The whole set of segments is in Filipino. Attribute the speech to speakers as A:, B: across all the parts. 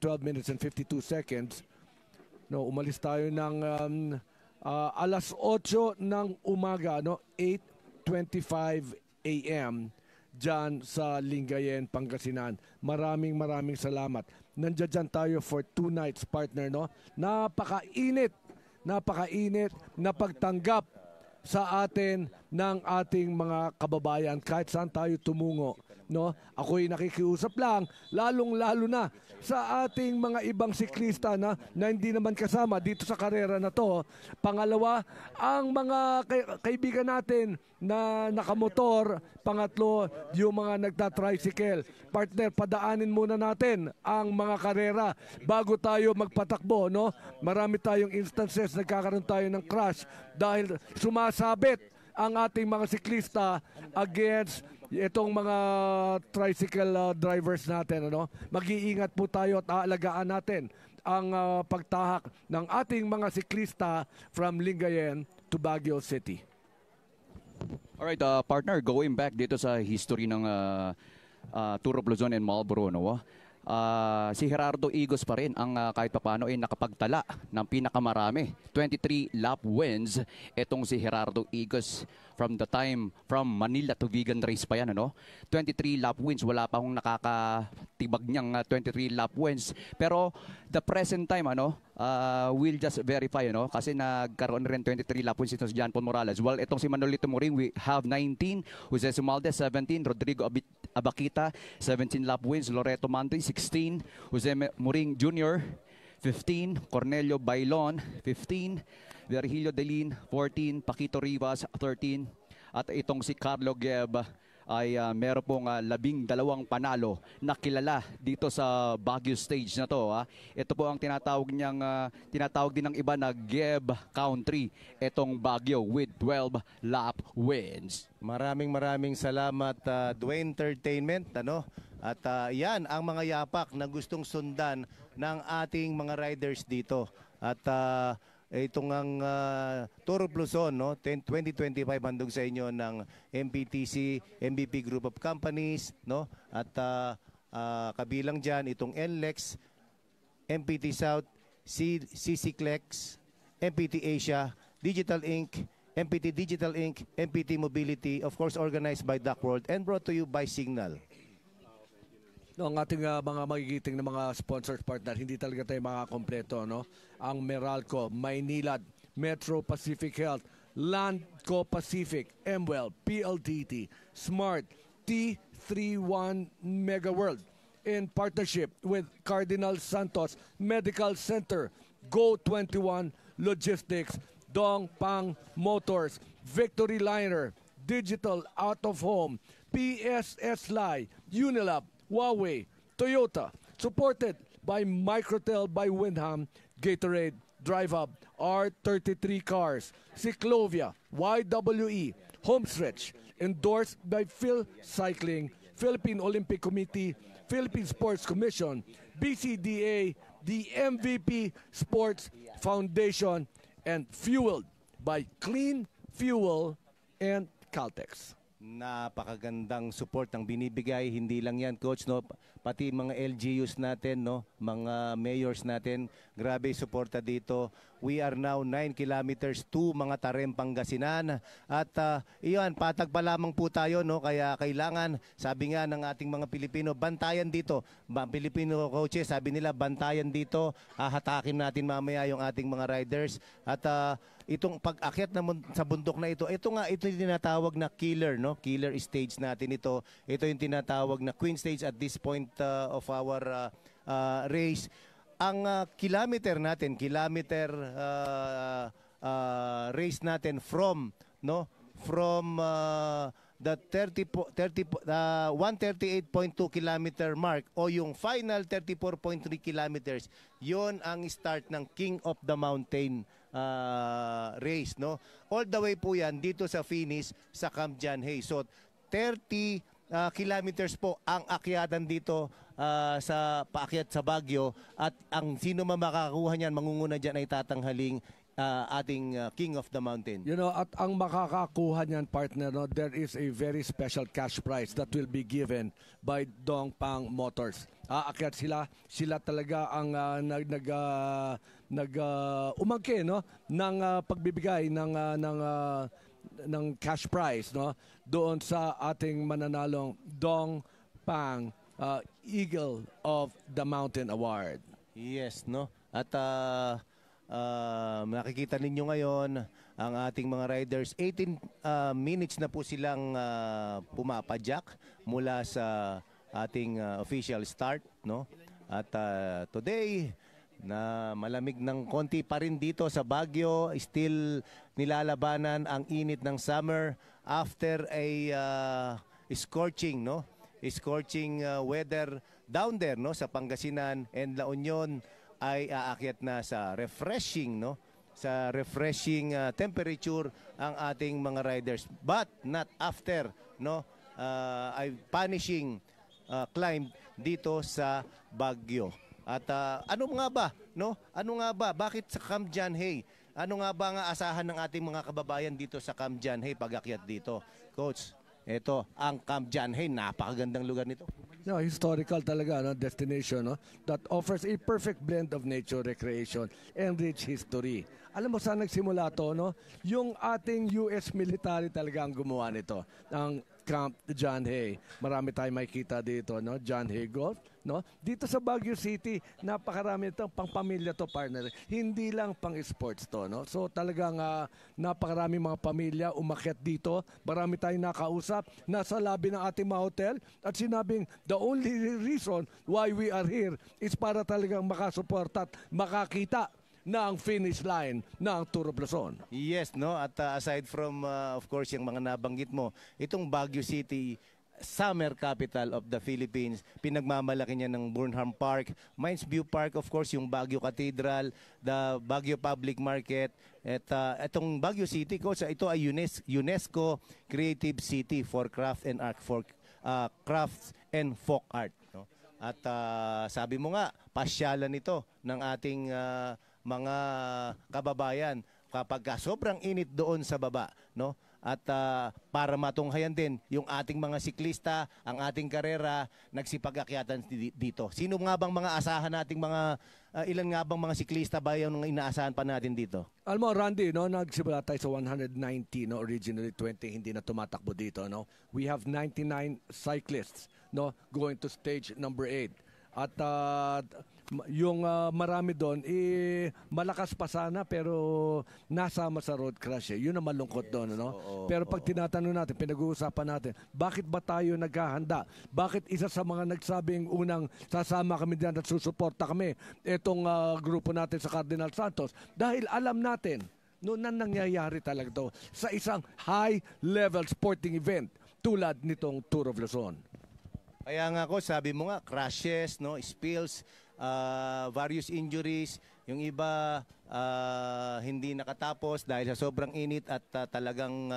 A: 12 minutes and 52 seconds. No, umalis tayo ng alas 8 ng umaga, no? 8:25 a.m. dyan sa Lingayen, Pangasinan. Maraming salamat. Nandiyan dyan tayo for 2 nights, partner, no? Napakainit na pagtanggap sa atin ng ating mga kababayan kahit saan tayo tumungo, no? Ako'y nakikiusap lang, lalong-lalo na sa ating mga ibang siklista na hindi naman kasama dito sa karera na to. Pangalawa, ang mga kaibigan natin na nakamotor. Pangatlo, yung mga nagtatricycle. Partner, padaanin muna natin ang mga karera bago tayo magpatakbo, no? Marami tayong instances, nagkakaroon tayo ng crash dahil sumasabit ang ating mga siklista against itong mga tricycle drivers natin, ano? Mag-iingat po tayo at aalagaan natin ang pagtahak ng ating mga siklista from Lingayen to Baguio City.
B: Alright, partner, going back dito sa history ng Tour of Luzon and Marlboro, no? Si Gerardo Igos pa rin ang kahit papano ay nakapagtala ng pinakamarami. 23 lap wins itong si Gerardo Igos from the time from Manila to Vegan Race pa yan, ano? 23 lap wins, wala pa akong nakakatibag niyang 23 lap wins. Pero the present time, ano, we'll just verify, ano, kasi nagkaroon rin 23 lap wins ito si John Paul Morales. Well, itong si Manolito Moring, we have 19, Jose Sumaldes 17, Rodrigo Abakita 17 lap wins, Loreto Mantoy 16, Jose Moring Jr. 15, Cornelio Bailon 15, Virgilio Delin 14, Paquito Rivas 13, at itong si Carlo Geb ay meron pong 12 panalo na kilala dito sa Baguio stage na to. Ito po ang tinatawag din ng iba na Geb Country, itong Baguio with 12 lap wins.
C: Maraming salamat Dwayne Entertainment, ano? At yan ang mga yapak na gustong sundan ng ating mga riders dito. At itong ang Tour of Luzon, no? 2025 handog sa inyo ng MPTC, MVP Group of Companies, no? At kabilang dyan itong NLEX, MPT South, CCCLEX, MPT Asia, Digital Inc., MPT Digital Inc., MPT Mobility, of course organized by Duck World and brought to you by Signal.
A: No, ang ating mga magigiting na mga sponsors, partner, hindi talaga tayo makakompleto, no? Ang Meralco, Maynilad, Metro Pacific Health, Landco Pacific, MWell, PLDT, Smart, T31 Mega World, in partnership with Cardinal Santos Medical Center, Go21 Logistics, Dongpang Motors, Victory Liner, Digital Out of Home, PSS Lai, Unilab, Huawei, Toyota, supported by Microtel by Windham, Gatorade, Drive Up, R33 Cars, Ciclovia, YWE, Homestretch, endorsed by Phil Cycling, Philippine Olympic Committee, Philippine Sports Commission, BCDA, the MVP Sports Foundation, and fueled by Clean Fuel and Caltex.
C: Napakagandang support ang binibigay, hindi lang yan, coach, no, pati mga LGUs natin, no, mga mayors natin, grabe suporta dito. We are now 9 kilometers to mga Tarem, Pangasinan, at iyon, patag pa lamang po tayo, no, kaya kailangan, sabi nga ng ating mga Pilipino, bantayan dito. Pilipino coaches, sabi nila, bantayan dito, hatakin natin mamaya yung ating mga riders, at itong pag-akyat sa bundok na ito yung tinatawag na killer, no? Killer stage natin ito. Ito yung tinatawag na queen stage at this point of our race. Ang kilometer race natin from the 138.2 kilometer mark o yung final 34.3 kilometers, yon ang start ng King of the Mountain race, no? All the way po yan dito sa finish sa Camp John Hay. So 30 kilometers po ang akyatan dito sa paakyat sa Baguio, at ang sino man makakakuha niyan, mangunguna diyan ay tatanghaling ating King of the Mountain.
A: You know, at ang makakakuha niyan, partner, no, there is a very special cash prize that will be given by Dongpang Motors. aakyat sila talaga ang umangke, no, ng pagbibigay ng cash prize, no, doon sa ating mananalong Dong Pang Eagle of the Mountain Award.
C: Yes, no? At nakikita ninyo ngayon ang ating mga riders. 18 minutes na po silang pumapadyak mula sa ating official start, no? At today, na malamig ng konti pa rin dito sa Baguio, still nilalabanan ang init ng summer after a scorching, no? Scorching weather down there, no, sa Pangasinan, and La Union ay aakyat na sa refreshing, no, sa refreshing temperature ang ating mga riders, but not after, no, ay punishing climb dito sa Baguio. At ano nga ba, no? Ano nga ba? Bakit sa Camp John Hay? Ano nga ba ang asahan ng ating mga kababayan dito sa Camp John Hay pag-akyat dito? Coach, ito ang Camp John Hay, napakagandang lugar nito.
A: No, historical talaga, no, destination, no, that offers a perfect blend of nature, recreation, and rich history. Alam mo saan nagsimula to, no? Yung ating US military talaga ang gumawa nito, ang Camp John Hay. Marami tayong makikita dito, no? John Hay Golf, no? Dito sa Baguio City, napakarami itong pang-pamilya to, partner. Hindi lang pang-sports to, no? So talagang napakarami mga pamilya umakyat dito. Marami tayong nakausap. Nasa lobby ng ating mga hotel at sinabing the only reason why we are here is para talagang makasupport at makakita na ang finish line ng Tour of Luzon.
C: Yes, no? At aside from, of course, yung mga nabanggit mo, itong Baguio City, summer capital of the Philippines, pinagmamalaki niya ng Burnham Park, Mines View Park, of course, yung Baguio Cathedral, the Baguio Public Market, at itong Baguio City, coach, ito ay UNESCO Creative City for Craft and Art, for crafts and folk art, no? At sabi mo nga, pasyalan ito ng ating mga kababayan kapag sobrang init doon sa baba, no? At para matunghayan din yung ating mga siklista, ang ating karera, nagsipag-akyatan dito. Sino nga bang mga asahan nating mga ilan nga bang mga siklista ba yung inaasahan pa natin dito?
A: Alam mo, Randy, no, nagsimula tayo sa 190, no, originally 20 hindi na tumatakbo dito, no. We have 99 cyclists, no, going to stage number 8. At yung marami doon, malakas pa sana pero nasama sa road crash. Yun ang malungkot doon. No? Pero pag tinatanong natin, pinag-uusapan natin, bakit ba tayo naghahanda? Bakit isa sa mga nagsabing unang sasama kami diyan at susuporta kami itong grupo natin sa Cardinal Santos? Dahil alam natin, noon na nangyayari talaga to sa isang high-level sporting event tulad nitong Tour of Luzon.
C: Kaya nga ko, sabi mo nga, crashes, no, spills, various injuries, yung iba hindi nakatapos dahil sa sobrang init at talagang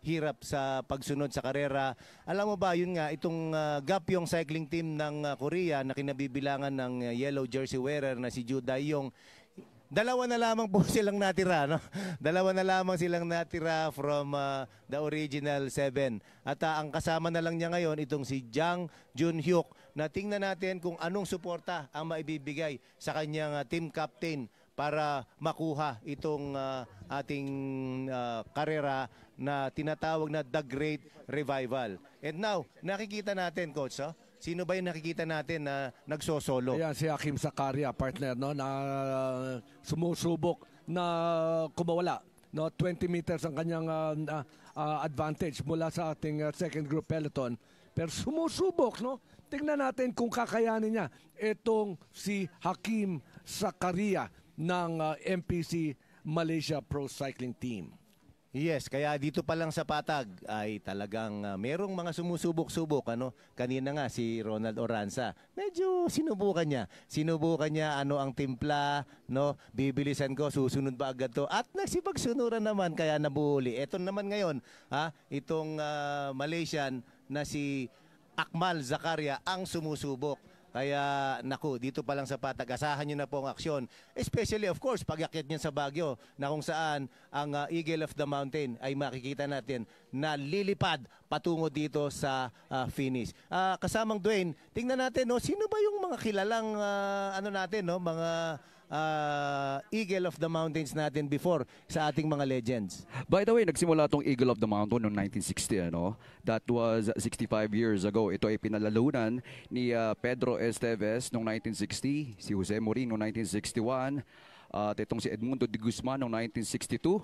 C: hirap sa pagsunod sa karera. Alam mo ba, yun nga, itong Gapyong cycling team ng Korea na kinabibilangan ng yellow jersey wearer na si Ju Dae-yong, dalawa na lamang po silang natira, no? Dalawa na lamang silang natira from the original 7. At ang kasama na lang niya ngayon itong si Jang Junhyuk, na tingnan natin kung anong suporta ang maibibigay sa kanyang team captain para makuha itong ating karera na tinatawag na The Great Revival. And now, nakikita natin, Coach, oh, sino ba yung nakikita natin na nagsosolo?
A: Ayan, si Hakim Zakaria, partner, no, na sumusubok na kumawala. No, 20 meters ang kanyang advantage mula sa ating second group peloton. Pero sumusubok, no? Tingnan natin kung kakayanin niya itong si Hakim Zakaria ng MPC Malaysia Pro Cycling Team.
C: Yes, kaya dito pa lang sa Patag ay talagang merong mga sumusubok-subok, ano. Kanina nga si Ronald Oranza, medyo sinubukan niya ano ang timpla, no. Bibilisan ko, susunod ba agad to? At nagsipagsunuran naman kaya nabuhuli. Ito naman ngayon, itong Malaysian na si Akmal Zakaria ang sumusubok. Kaya naku, dito pa lang sa Patag, asahan nyo na po ang aksyon. Especially of course, pag-akyat nyo sa Baguio na kung saan ang Eagle of the Mountain ay makikita natin na lilipad patungo dito sa finish. Kasamang Dwayne, tingnan natin no, sino ba yung mga kilalang ano natin no, mga Eagle of the Mountains natin before sa ating mga legends.
B: By the way, nagsimula tong Eagle of the Mountain noong 1960, ano? That was 65 years ago. Ito ay pinalalunan ni Pedro Esteves noong 1960, si Jose Morin noong 1961, at itong si Edmundo de Guzman noong 1962.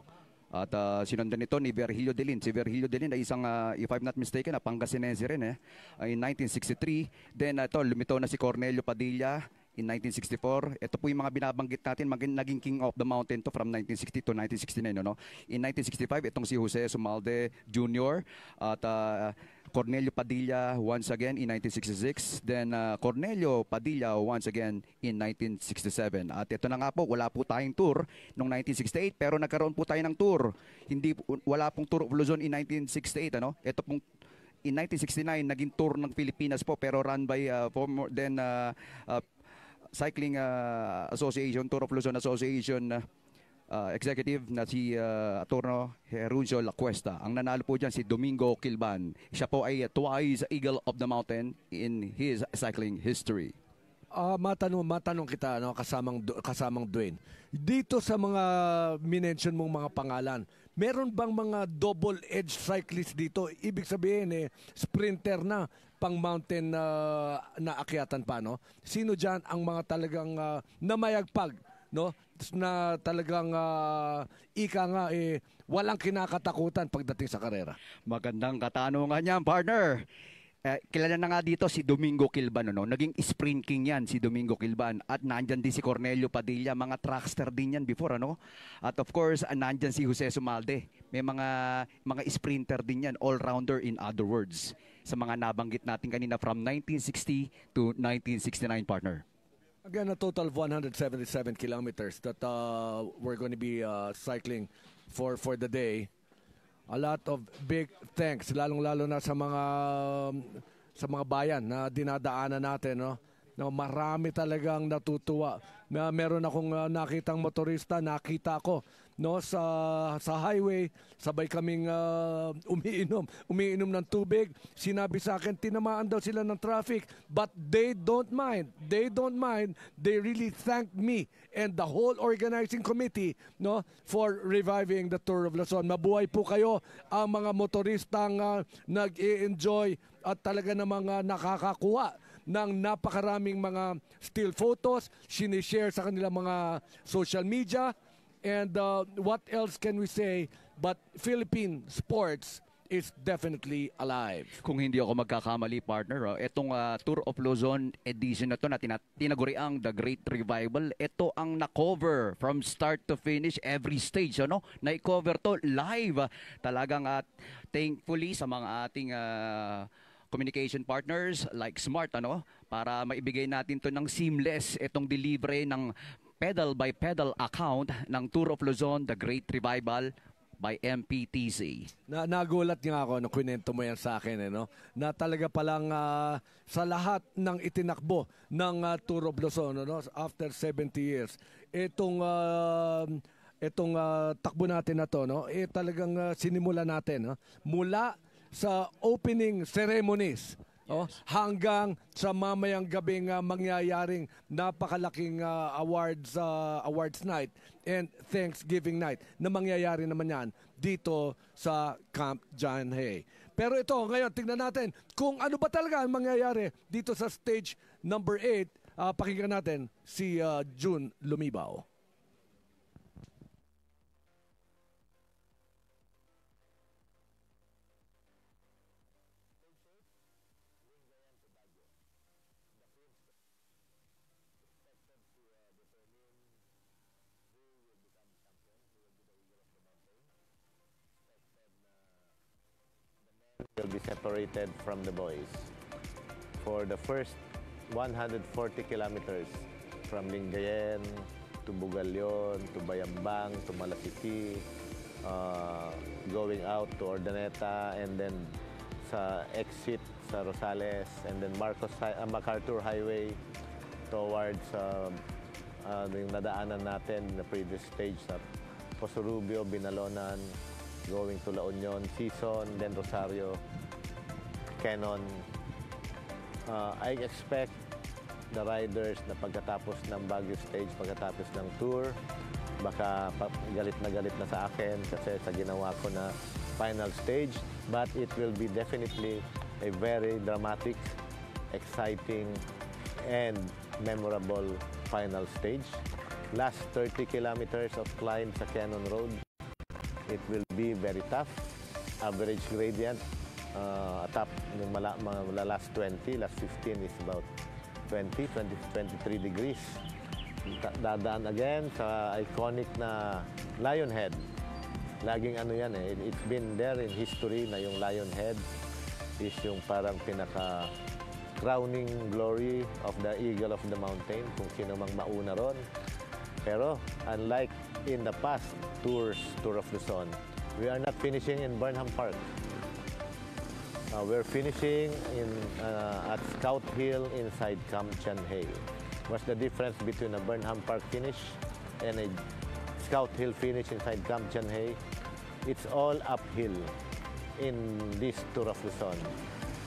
B: At sinundan nito ni Virgilio Delin. Si Virgilio Delin ay isang, if I'm not mistaken, Pangasinense rin in 1963. Then ito, lumitaw na si Cornelio Padilla in 1964. Ito po yung mga binabanggit natin, naging King of the Mountain to from 1960 to 1969. No? In 1965, itong si Jose Sumalde Jr. At Cornelio Padilla once again in 1966. Then Cornelio Padilla once again in 1967. At ito na nga po, wala po tayong tour noong 1968 pero nagkaroon po tayo ng tour. Wala pong Tour of Luzon in 1968. Ano? Ito pong in 1969 naging tour ng Pilipinas po pero run by Cycling Association, Tour of Luzon Association executive na si Attorno Heruncio Lacuesta. Ang nanalo po dyan si Domingo Quilban. Siya po ay twice Eagle of the Mountain in his cycling history.
A: Matanong kita, no, kasamang Dwayne. Dito sa mga minention mong mga pangalan, meron bang mga double-edged cyclist dito? Ibig sabihin, sprinter na, pang mountain na akyatan pa, no? Sino dyan ang mga talagang namayagpag, no? Na talagang ika nga, walang kinakatakutan pagdating sa karera?
B: Magandang katanungan yan, partner. Kilala na nga dito si Domingo Quilban, no? Naging sprint king yan si Domingo Quilban. At nandyan din si Cornelio Padilla, mga trackster din yan before, ano? At of course, nandyan si Jose Sumalde. May mga sprinter din yan, all-rounder in other words. Sa mga nabanggit natin kanina from 1960 to 1969, partner.
A: Again, a total of 177 kilometers that we're going to be cycling for the day. A lot of big thanks, lalong-lalo na sa mga bayan na dinadaanan natin, no? No, marami talagang natutuwa. Meron akong nakitang motorista, nakita ko, no, sa highway, sabay kaming umiinom ng tubig. Sinabi sa akin, tinamaan daw sila ng traffic, but they don't mind. They really thank me and the whole organizing committee, no, for reviving the Tour of Luzon. Mabuhay po kayo ang mga motoristang nag-i-enjoy at talaga namang nakakakuha ng napakaraming mga still photos, sinishare sa kanilang mga social media. And what else can we say but Philippine sports is definitely alive.
B: Kung hindi ako magkakamali, partner, itong Tour of Luzon edition na to na tinaguriang The Great Revival, ito ang na-cover from start to finish, every stage, ano? Na-cover to live. Talagang thankfully sa mga ating communication partners like Smart, ano, para maibigay natin to ng seamless itong delivery ng pedal by pedal account ng Tour of Luzon, The Great Revival by MPTC.
A: Nagulat nga ako nung kwento mo yan sa akin, no? Na talaga palang sa lahat ng itinakbo ng Tour of Luzon, no? After 70 years, itong takbo natin na to, no? Talagang sinimula natin, no? Mula sa opening ceremonies, hanggang sa mamayang gabing mangyayaring napakalaking awards night and Thanksgiving night na mangyayari naman yan dito sa Camp John Hay. Pero ito, ngayon, tingnan natin kung ano ba talaga ang mangyayari dito sa stage number 8. Pakinggan natin si June Lumibaw.
C: Will be separated from the boys for the first 140 kilometers from Lingayen to Bugalyon to Bayambang to Malasipi, going out to Ordaneta and then
D: sa exit sa Rosales and then MacArthur Highway towards yung nadaanan natin na previous stage sa Posorubio, Binalonan, going to La Union, Sison, then Rosario, Quezon. I expect the riders na pagkatapos ng Baguio stage, pagkatapos ng tour, baka galit na sa akin kasi sa ginawa ko na final stage. But it will be definitely a very dramatic, exciting, and memorable final stage. Last 30 kilometers of climb sa Cannon Road. It will be very tough. Average gradient. Top yung last 20, last 15 is about 23 degrees. Dadaan again sa iconic na Lionhead. Laging ano yan eh, it's been there in history na yung Lionhead is yung parang pinaka crowning glory of the Eagle of the Mountain, kung sino mang mauna ron. Pero unlike in the past Tour of Luzon, we are not finishing in Burnham Park. We're finishing at Scout Hill inside Camp Chanhae. What's the difference between a Burnham Park finish and a Scout Hill finish inside Camp Chanhae? It's all uphill in this Tour of Luzon.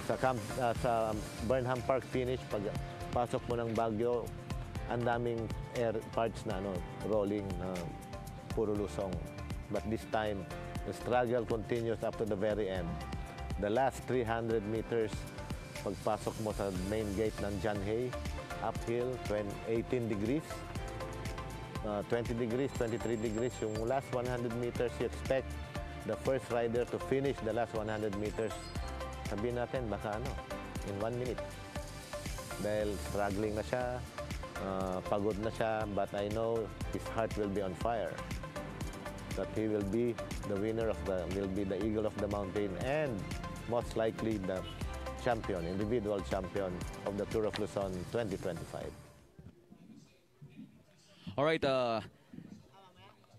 D: Sa Burnham Park finish, pag pasok mo ng Baguio, ang daming air parts na rolling na puro lusong. But this time, the struggle continues up to the very end. The last 300 meters, pagpasok mo sa main gate ng Chanhae, uphill, 18 degrees, 20 degrees, 23 degrees. Yung last 100 meters, you expect the first rider to finish the last 100 meters. Sabihin natin, baka in 1 minute. Dahil struggling na siya, pagod na siya, but I know his heart will be on fire. That he will be the winner will be the Eagle of the Mountain and most likely the champion, individual champion of the Tour of Luzon 2025.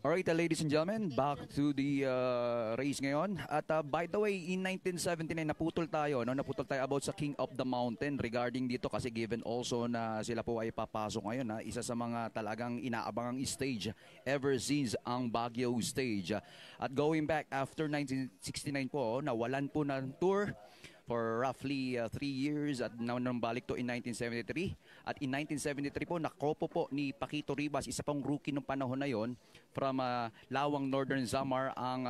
B: All right, ladies and gentlemen, back to the race ngayon. At by the way, in 1979, naputol tayo about sa King of the Mountain regarding dito kasi given also na sila po ay papasok ngayon. Isa sa mga talagang inaabangang stage ever since ang Baguio stage. At going back after 1969 po, nawalan po ng tour for roughly 3 years at nang balik to in 1973. At in 1973 po, nakopo po ni Paquito Ribas, isa pang rookie ng panahon na yon, from Lawang Northern Samar ang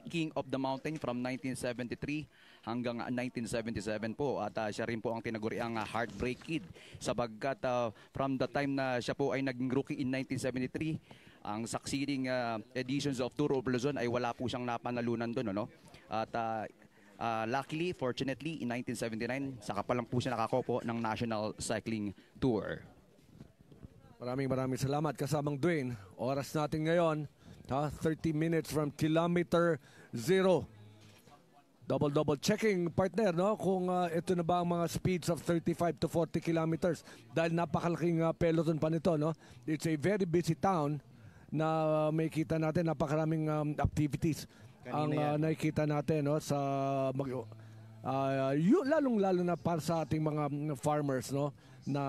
B: King of the Mountain from 1973 hanggang 1977 po. At siya rin po ang tinaguriang Heartbreak Kid sabagkat from the time na siya po ay naging rookie in 1973, ang succeeding editions of Tour of Luzon ay wala po siyang napanalunan doon. At luckily, fortunately, in 1979, saka pa lang po siya nakakopo ng National Cycling Tour.
A: Maraming salamat kasamang Dwayne. Oras natin ngayon, 30 minutes from kilometer 0. Double checking, partner, kung ito na ba ang mga speeds of 35 to 40 kilometers dahil napakalaking peloton pa nito. It's a very busy town na may kita natin napakaraming activities. Ang nakikita natin sa lalong-lalo na para sa ating mga farmers na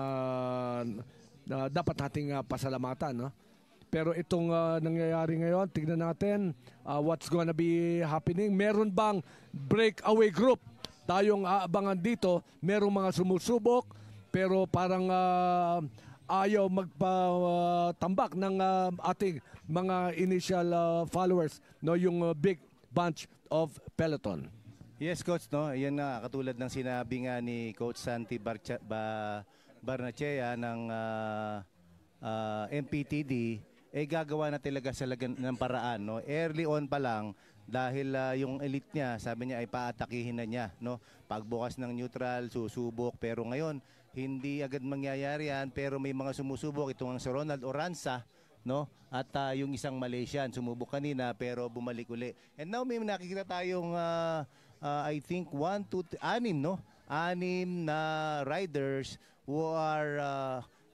A: dapat nating pasalamatan. Pero itong nangyayari ngayon, tignan natin what's gonna be happening. Meron bang breakaway group? Tayong aabangan dito, merong mga sumusubok pero parang ayaw magpatambak ng ating mga initial followers, yung big bunch of peloton.
C: Yes, Coach, yan nga, katulad ng sinabi nga ni Coach Santi Barnachea ng MPTD, gagawa na talaga ng paraan. Early on pa lang, dahil yung elite niya, sabi niya ay paatakihin na niya. Pagbukas ng neutral, susubok, pero ngayon, hindi agad mangyayari yan, pero may mga sumusubok. Ito ang si Ronald Oranza, at yung isang Malaysian, sumubok kanina pero bumalik uli. And now may nakikita tayong I think 1, 2, 6, 6 na riders who are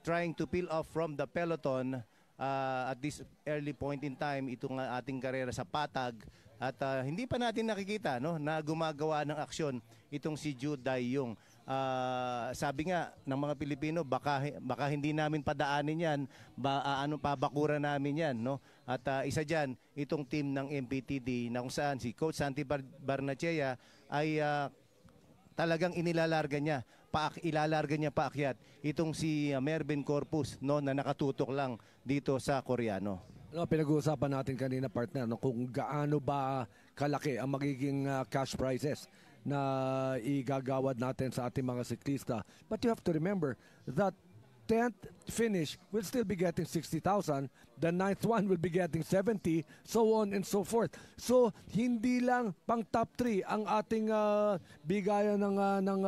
C: trying to peel off from the peloton at this early point in time itong ating karera sa patag at hindi pa natin nakikita no na gumagawa ng aksyon itong si Jude Dayong. Sabi nga ng mga Pilipino baka hindi namin padaanin yan, pabakura namin yan no. At isa diyan itong team ng MPTD na kung saan si Coach Santi Barnechea ay talagang ilalarga niya paakyat itong si Mervin Corpus no na nakatutok lang dito sa Koreano.
A: No, pinag-uusapan natin kanina, partner, no, kung gaano ba kalaki ang magiging cash prizes na igagawad natin sa ating mga siklista. But you have to remember that 10th finish will still be getting 60,000. The 9th one will be getting 70, so on and so forth. So, hindi lang pang top 3 ang ating bigayan ng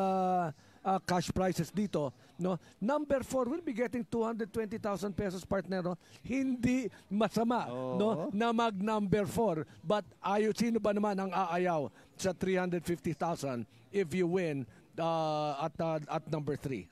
A: cash prizes dito. No? Number 4 will be getting 220,000 pesos, partner. No? Hindi masama no, na mag number 4. But sino ba naman ang aayaw sa 350,000 if you win at number 3?